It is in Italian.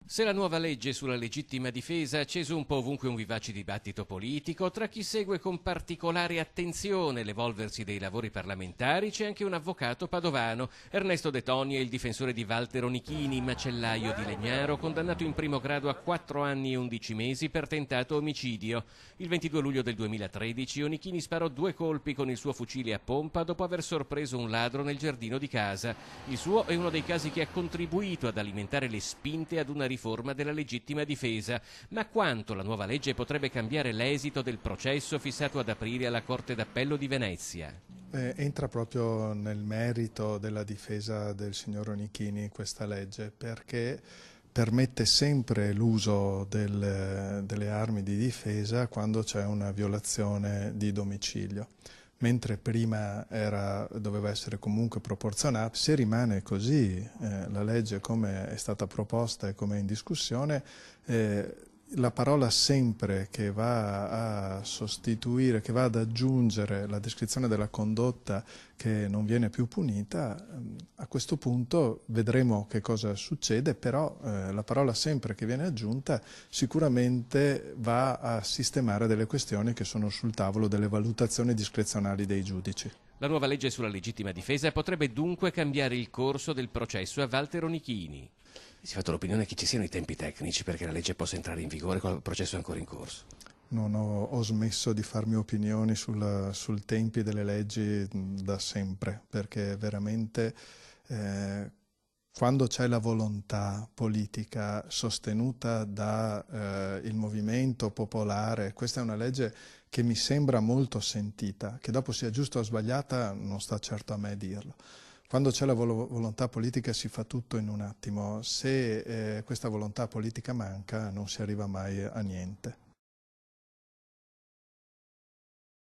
Se la nuova legge sulla legittima difesa ha acceso un po' ovunque un vivace dibattito politico, tra chi segue con particolare attenzione l'evolversi dei lavori parlamentari c'è anche un avvocato padovano. Ernesto De Toni è il difensore di Walter Onichini, macellaio di Legnaro, condannato in primo grado a 4 anni e 11 mesi per tentato omicidio. Il 22 luglio del 2013 Onichini sparò 2 colpi con il suo fucile a pompa dopo aver sorpreso un ladro nel giardino di casa. Il suo è uno dei casi che ha contribuito ad alimentare le spinte ad una riforma della legittima difesa. Ma quanto la nuova legge potrebbe cambiare l'esito del processo fissato ad aprile alla Corte d'Appello di Venezia? Entra proprio nel merito della difesa del signor Onichini questa legge, perché permette sempre l'uso delle armi di difesa quando c'è una violazione di domicilio. Mentre prima doveva essere comunque proporzionato. Se rimane così la legge come è stata proposta e come è in discussione, la parola sempre che va a sostituire, che va ad aggiungere la descrizione della condotta che non viene più punita, a questo punto vedremo che cosa succede, però la parola sempre che viene aggiunta sicuramente va a sistemare delle questioni che sono sul tavolo delle valutazioni discrezionali dei giudici. La nuova legge sulla legittima difesa potrebbe dunque cambiare il corso del processo a Walter Onichini. Si è fatto l'opinione che ci siano i tempi tecnici perché la legge possa entrare in vigore con il processo ancora in corso. Non ho smesso di farmi opinioni sul tempi delle leggi da sempre, perché veramente quando c'è la volontà politica sostenuta dal movimento popolare, questa è una legge che mi sembra molto sentita, che dopo sia giusta o sbagliata non sta certo a me dirlo. Quando c'è la volontà politica si fa tutto in un attimo, se questa volontà politica manca non si arriva mai a niente.